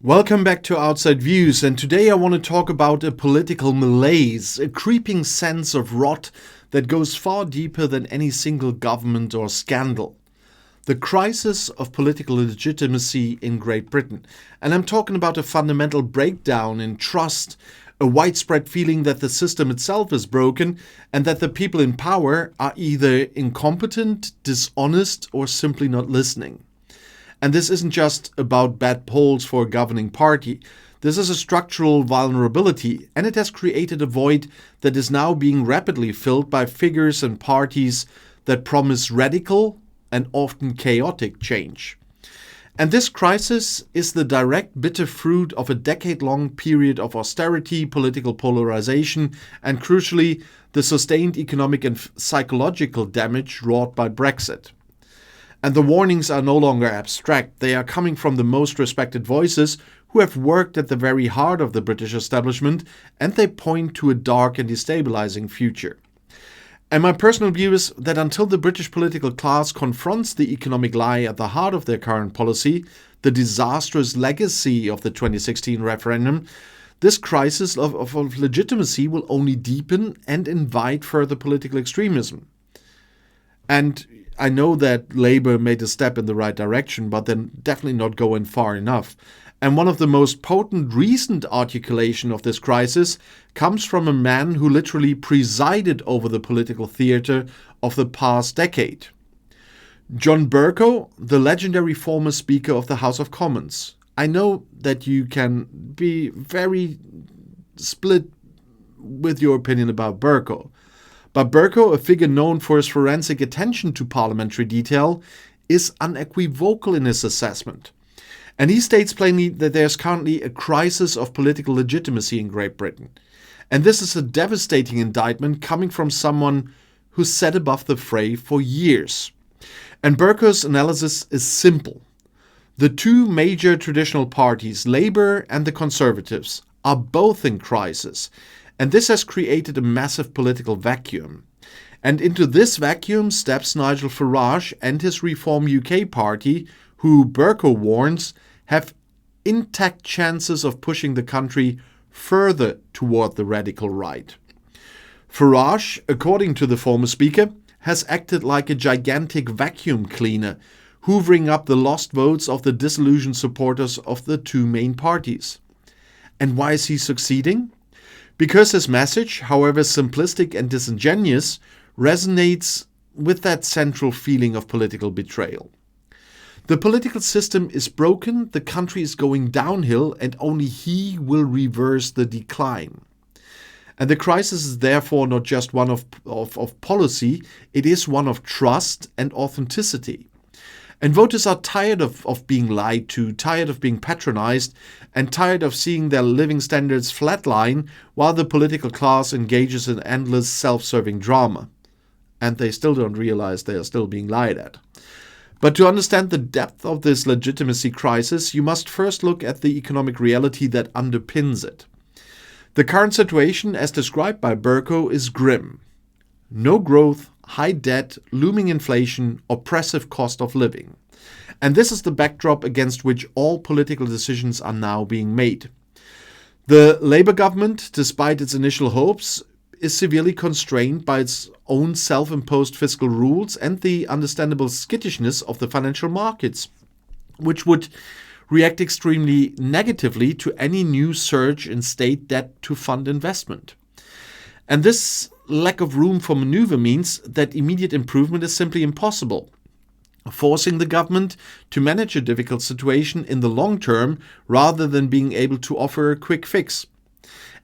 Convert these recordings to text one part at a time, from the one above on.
Welcome back to Outside Views, and today I want to talk about a political malaise, a creeping sense of rot that goes far deeper than any single government or scandal. The crisis of political legitimacy in Great Britain. And I'm talking about a fundamental breakdown in trust, a widespread feeling that the system itself is broken and that the people in power are either incompetent, dishonest, or simply not listening. And this isn't just about bad polls for a governing party. This is a structural vulnerability, and it has created a void that is now being rapidly filled by figures and parties that promise radical and often chaotic change. And this crisis is the direct bitter fruit of a decade-long period of austerity, political polarization, and crucially, the sustained economic and psychological damage wrought by Brexit. And the warnings are no longer abstract. They are coming from the most respected voices who have worked at the very heart of the British establishment, and they point to a dark and destabilizing future. And my personal view is that until the British political class confronts the economic lie at the heart of their current policy, the disastrous legacy of the 2016 referendum, this crisis of legitimacy will only deepen and invite further political extremism. And I know that Labour made a step in the right direction, but then definitely not going far enough. And one of the most potent recent articulation of this crisis comes from a man who literally presided over the political theatre of the past decade. John Bercow, the legendary former Speaker of the House of Commons. I know that you can be very split with your opinion about Bercow. But Bercow, a figure known for his forensic attention to parliamentary detail, is unequivocal in his assessment. And he states plainly that there's currently a crisis of political legitimacy in Great Britain. And this is a devastating indictment coming from someone who sat above the fray for years. And Bercow's analysis is simple. The two major traditional parties, Labour and the Conservatives, are both in crisis. And this has created a massive political vacuum. And into this vacuum steps Nigel Farage and his Reform UK party, who Bercow warns have intact chances of pushing the country further toward the radical right. Farage, according to the former speaker, has acted like a gigantic vacuum cleaner, hoovering up the lost votes of the disillusioned supporters of the two main parties. And why is he succeeding? Because his message, however simplistic and disingenuous, resonates with that central feeling of political betrayal. The political system is broken, the country is going downhill, and only he will reverse the decline. And the crisis is therefore not just one of policy, it is one of trust and authenticity. And voters are tired of being lied to, tired of being patronized, and tired of seeing their living standards flatline while the political class engages in endless self-serving drama. And they still don't realize they are still being lied at. But to understand the depth of this legitimacy crisis, you must first look at the economic reality that underpins it. The current situation, as described by Bercow, is grim. No growth, high debt, looming inflation, oppressive cost of living. And this is the backdrop against which all political decisions are now being made. The Labour government, despite its initial hopes, is severely constrained by its own self-imposed fiscal rules and the understandable skittishness of the financial markets, which would react extremely negatively to any new surge in state debt to fund investment. And this lack of room for maneuver means that immediate improvement is simply impossible, forcing the government to manage a difficult situation in the long term rather than being able to offer a quick fix.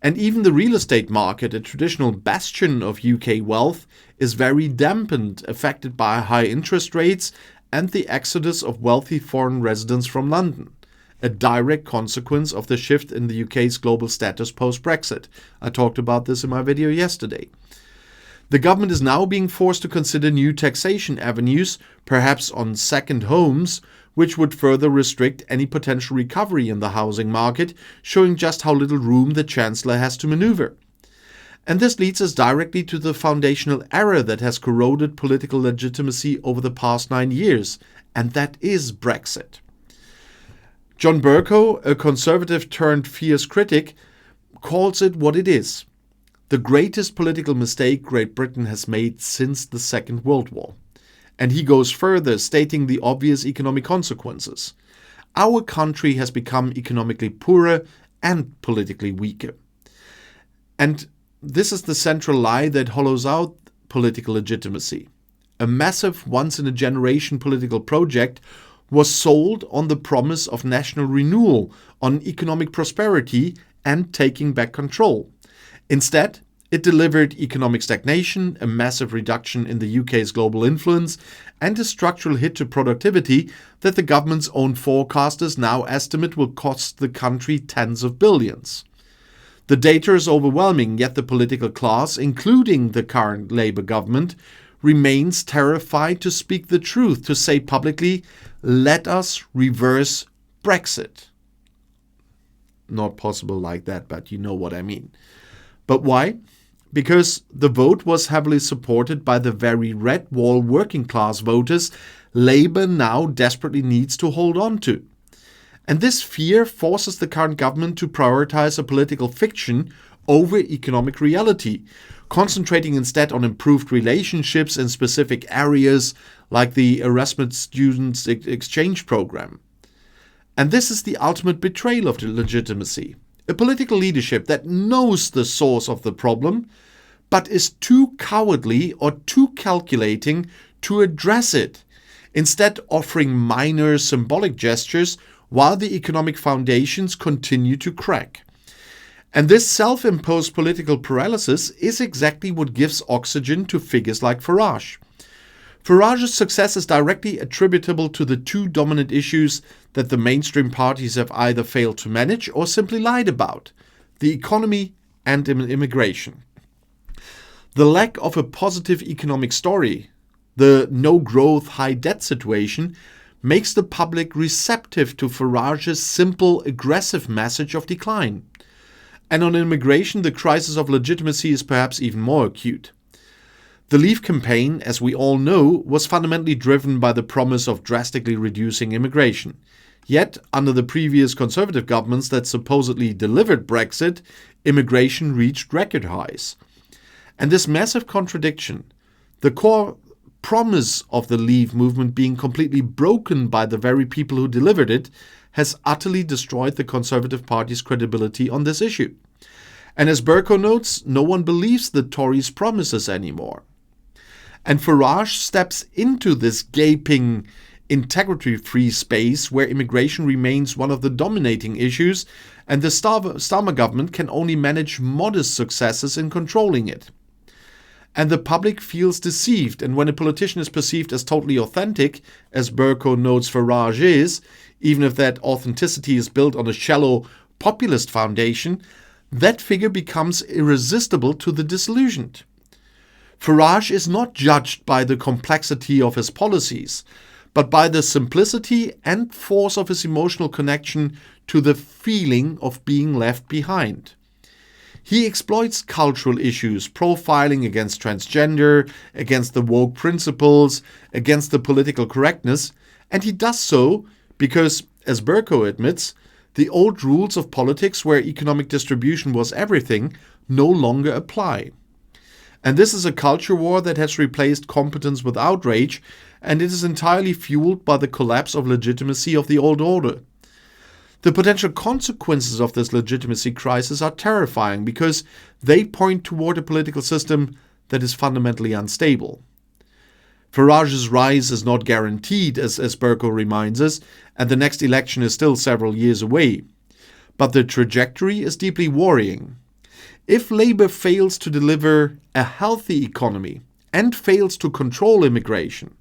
And even the real estate market, a traditional bastion of UK wealth, is very dampened, affected by high interest rates and the exodus of wealthy foreign residents from London, a direct consequence of the shift in the UK's global status post-Brexit. I talked about this in my video yesterday. The government is now being forced to consider new taxation avenues, perhaps on second homes, which would further restrict any potential recovery in the housing market, showing just how little room the Chancellor has to maneuver. And this leads us directly to the foundational error that has corroded political legitimacy over the past 9 years, and that is Brexit. John Bercow, a conservative turned fierce critic, calls it what it is: the greatest political mistake Great Britain has made since the Second World War. And he goes further, stating the obvious economic consequences. Our country has become economically poorer and politically weaker. And this is the central lie that hollows out political legitimacy. A massive, once-in-a-generation political project was sold on the promise of national renewal, on economic prosperity and taking back control. Instead, it delivered economic stagnation, a massive reduction in the UK's global influence, and a structural hit to productivity that the government's own forecasters now estimate will cost the country tens of billions. The data is overwhelming, yet the political class, including the current Labour government, remains terrified to speak the truth, to say publicly, "Let us reverse Brexit." Not possible like that, but you know what I mean. But why? Because the vote was heavily supported by the very red wall working class voters Labour now desperately needs to hold on to. And this fear forces the current government to prioritise a political fiction over economic reality, concentrating instead on improved relationships in specific areas like the Erasmus Students Exchange Programme. And this is the ultimate betrayal of the legitimacy. A political leadership that knows the source of the problem, but is too cowardly or too calculating to address it, instead offering minor symbolic gestures while the economic foundations continue to crack. And this self-imposed political paralysis is exactly what gives oxygen to figures like Farage. Farage's success is directly attributable to the two dominant issues that the mainstream parties have either failed to manage or simply lied about: the economy and immigration. The lack of a positive economic story, the no-growth, high-debt situation, makes the public receptive to Farage's simple, aggressive message of decline. And on immigration, the crisis of legitimacy is perhaps even more acute. The Leave campaign, as we all know, was fundamentally driven by the promise of drastically reducing immigration. Yet, under the previous Conservative governments that supposedly delivered Brexit, immigration reached record highs. And this massive contradiction, the core promise of the Leave movement being completely broken by the very people who delivered it, has utterly destroyed the Conservative Party's credibility on this issue. And as Bercow notes, no one believes the Tories' promises anymore. And Farage steps into this gaping, integrity-free space where immigration remains one of the dominating issues, and the Starmer government can only manage modest successes in controlling it. And the public feels deceived, and when a politician is perceived as totally authentic, as Bercow notes Farage is, even if that authenticity is built on a shallow populist foundation, that figure becomes irresistible to the disillusioned. Farage is not judged by the complexity of his policies, but by the simplicity and force of his emotional connection to the feeling of being left behind. He exploits cultural issues, profiling against transgender, against the woke principles, against the political correctness, and he does so because, as Bercow admits, the old rules of politics where economic distribution was everything no longer apply. And this is a culture war that has replaced competence with outrage, and it is entirely fueled by the collapse of legitimacy of the old order. The potential consequences of this legitimacy crisis are terrifying because they point toward a political system that is fundamentally unstable. Farage's rise is not guaranteed, as Bercow reminds us, and the next election is still several years away. But the trajectory is deeply worrying. If Labour fails to deliver a healthy economy and fails to control immigration,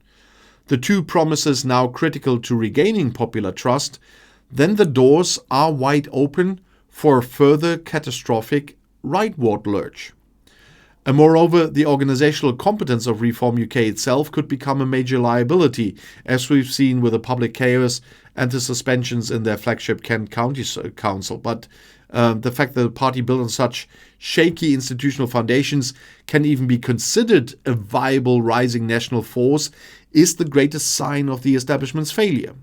the two promises now critical to regaining popular trust, then the doors are wide open for a further catastrophic rightward lurch. And moreover, the organisational competence of Reform UK itself could become a major liability, as we've seen with the public chaos and the suspensions in their flagship Kent County Council. But the fact that the party built on such shaky institutional foundations can even be considered a viable rising national force is the greatest sign of the establishment's failure.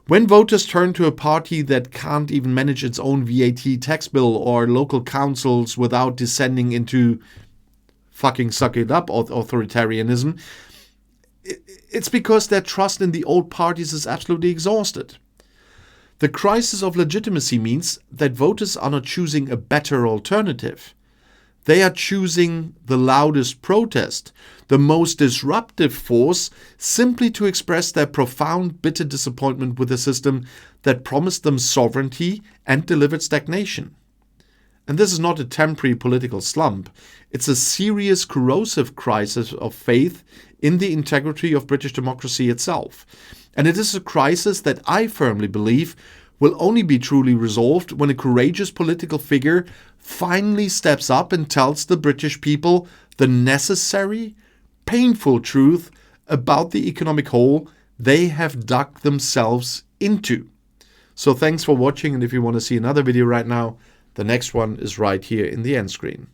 When voters turn to a party that can't even manage its own VAT tax bill or local councils without descending into fucking suck it up authoritarianism, it's because their trust in the old parties is absolutely exhausted. The crisis of legitimacy means that voters are not choosing a better alternative. They are choosing the loudest protest, the most disruptive force, simply to express their profound, bitter disappointment with a system that promised them sovereignty and delivered stagnation. And this is not a temporary political slump. It's a serious, corrosive crisis of faith in the integrity of British democracy itself. And it is a crisis that I firmly believe will only be truly resolved when a courageous political figure finally steps up and tells the British people the necessary, painful truth about the economic hole they have dug themselves into. So thanks for watching, and if you want to see another video right now, the next one is right here in the end screen.